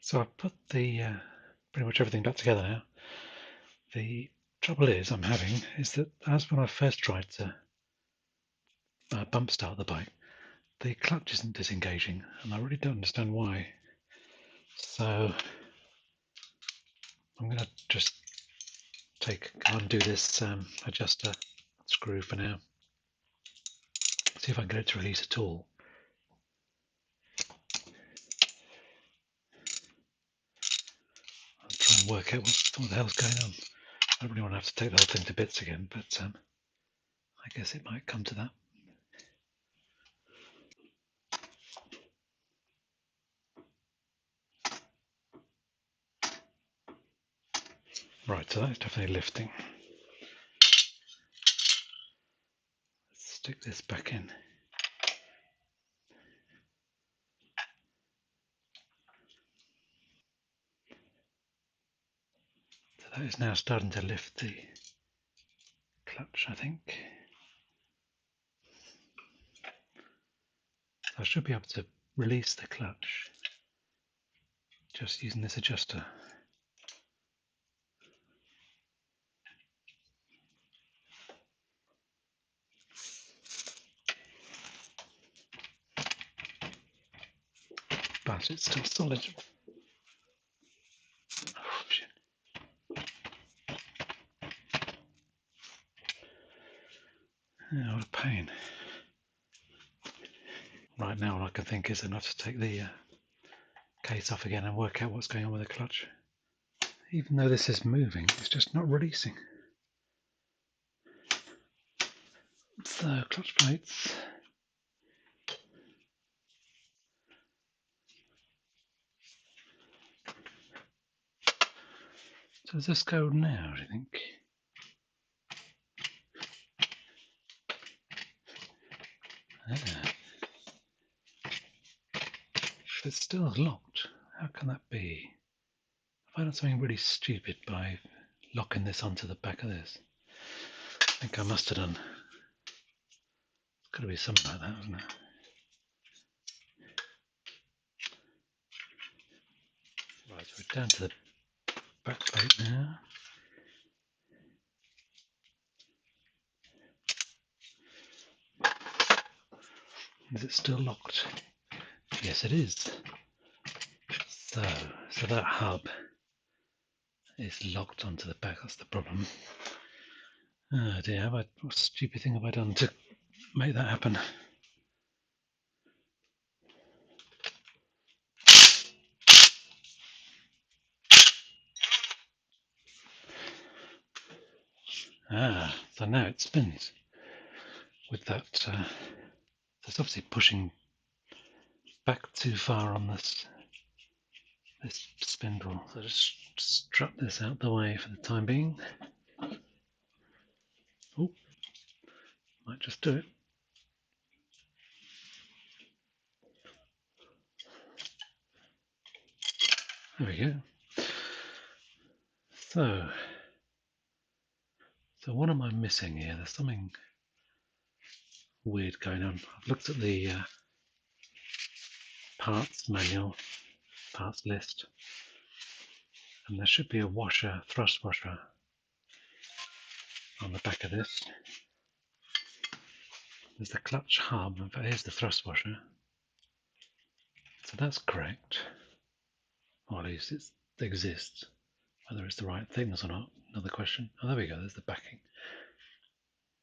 So I've put the pretty much everything back together now. The trouble I'm having is that as when I first tried to bump start the bike, the clutch isn't disengaging, and I really don't understand why. So I'm going to just undo this adjuster screw for now. See if I can get it to release at all. I'll try and work out what the hell's going on. I don't really want to have to take the whole thing to bits again, but I guess it might come to that. Right, so that's definitely lifting. Let's stick this back in. So that is now starting to lift the clutch, I think. So I should be able to release the clutch just using this adjuster. But it's still solid. Oh, shit. Oh, what a pain. Right now all I can think is enough to take the case off again and work out what's going on with the clutch. Even though this is moving, it's just not releasing. So, clutch plates. So does this go now, do you think? Ah. It's still locked. How can that be? Have I done something really stupid by locking this onto the back of this? I think I must have done. It's got to be something like that, hasn't it? Right, so we're down to the back plate now. Is it still locked? Yes, it is. So that hub is locked onto the back. That's the problem. Oh dear, what stupid thing have I done to make that happen? So now it spins with that. It's obviously pushing back too far on this spindle. So just strut this out the way for the time being. Oh, might just do it. There we go. So what am I missing here? There's something weird going on. I've looked at the parts manual, parts list, and there should be a washer, thrust washer on the back of this. There's the clutch hub, and here's the thrust washer. So that's correct. Or at least it exists. Whether it's the right thickness or not, another question. Oh, there we go, there's the backing.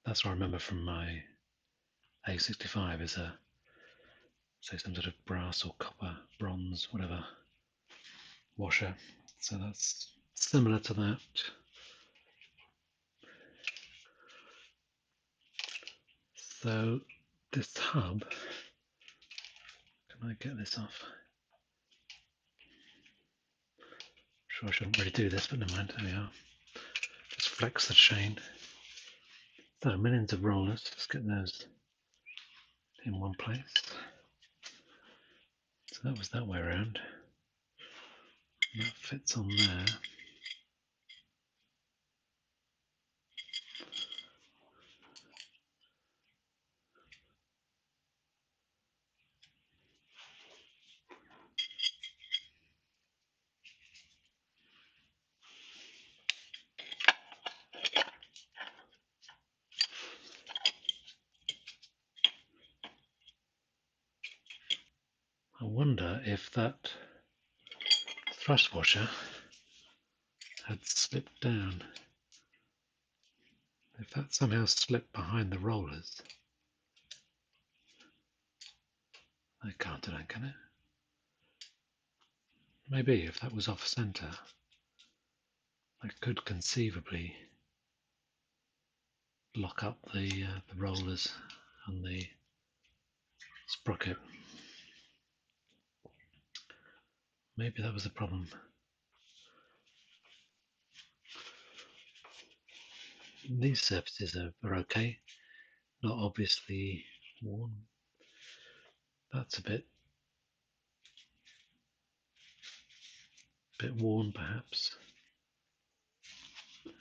That's what I remember from my A65 is a, say, some sort of brass or copper, bronze, whatever, washer. So that's similar to that. So this hub, can I get this off? I'm sure I shouldn't really do this, but never mind, there we are. Just flex the chain. So millions of rollers, let's get those in one place. So that was that way around. And that fits on there. I wonder if that thrust washer had slipped down. If that somehow slipped behind the rollers. I can't do that, can it? Maybe if that was off center, I could conceivably lock up the rollers and the sprocket. Maybe that was the problem. These surfaces are okay, not obviously worn. That's a bit worn perhaps.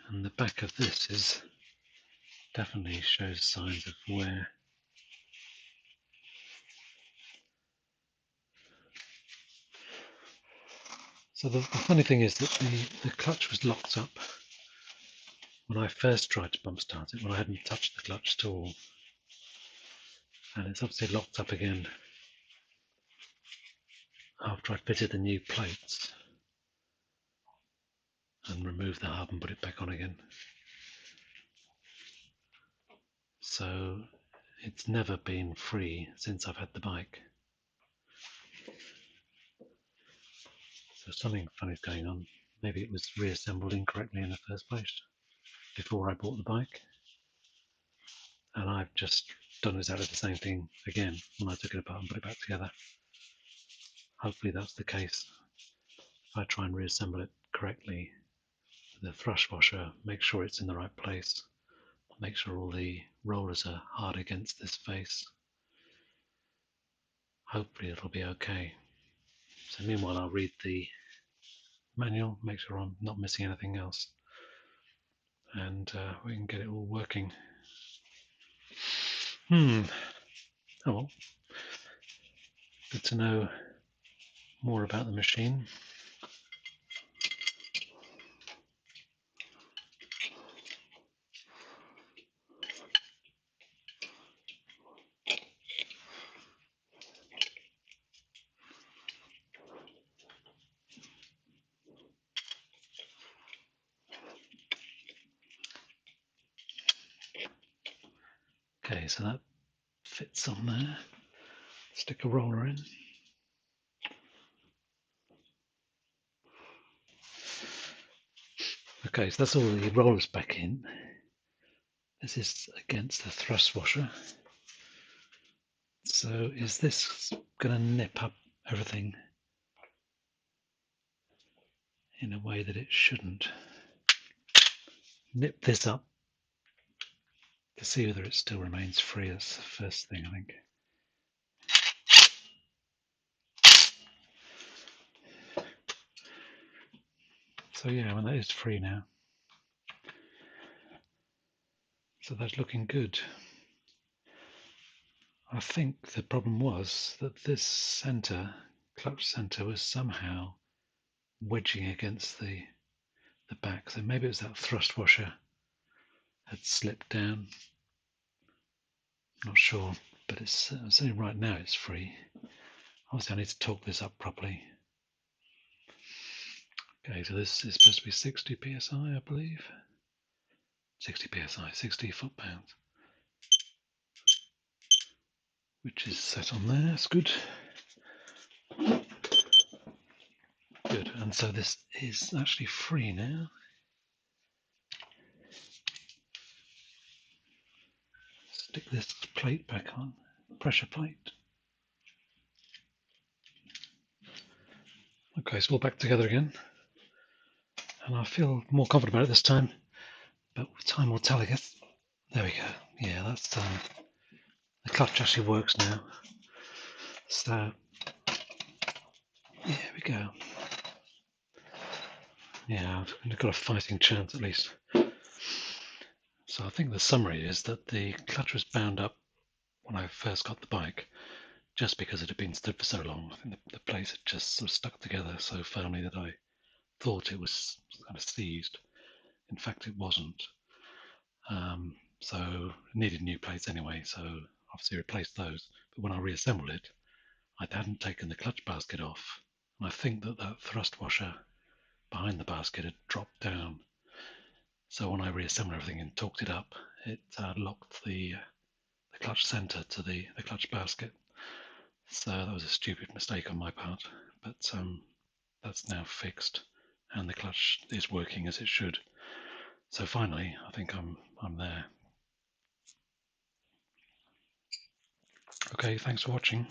And the back of this is definitely shows signs of wear. So the funny thing is that the clutch was locked up when I first tried to bump start it, when I hadn't touched the clutch at all. And it's obviously locked up again after I fitted the new plates and removed the hub and put it back on again. So it's never been free since I've had the bike. So something funny's going on. Maybe it was reassembled incorrectly in the first place before I bought the bike. And I've just done exactly the same thing again when I took it apart and put it back together. Hopefully that's the case. If I try and reassemble it correctly, the thrust washer, make sure it's in the right place, make sure all the rollers are hard against this face. Hopefully it'll be okay. So meanwhile I'll read the manual, make sure I'm not missing anything else, and we can get it all working. Oh well, good to know more about the machine. Okay, so that fits on there. Stick a roller in. Okay, so that's all the rollers back in. This is against the thrust washer. So is this going to nip up everything in a way that it shouldn't? Nip this up to see whether it still remains free. That's the first thing, I think. So yeah, well, that is free now. So that's looking good. I think the problem was that this clutch center was somehow wedging against the back. So maybe it was that thrust washer had slipped down. Not sure, but it's certainly right now it's free. Obviously I need to torque this up properly. Okay, so this is supposed to be 60 psi, I believe. 60 psi, 60 foot-pounds, which is set on there. That's good. Good, and so this is actually free now. Stick this plate back on, pressure plate. Okay, so we're back together again, and I feel more confident about it this time, but time will tell, I guess. There we go. Yeah, that's the clutch actually works now. So here we go. Yeah, I've got a fighting chance at least. So I think the summary is that the clutch was bound up when I first got the bike, just because it had been stood for so long. I think the plates had just sort of stuck together so firmly that I thought it was kind of seized. In fact, it wasn't. So it needed new plates anyway, so obviously replaced those. But when I reassembled it, I hadn't taken the clutch basket off, and I think that thrust washer behind the basket had dropped down. So when I reassembled everything and torqued it up, it locked the clutch center to the clutch basket. So that was a stupid mistake on my part, but that's now fixed, and the clutch is working as it should. So finally, I think I'm there. Okay, thanks for watching.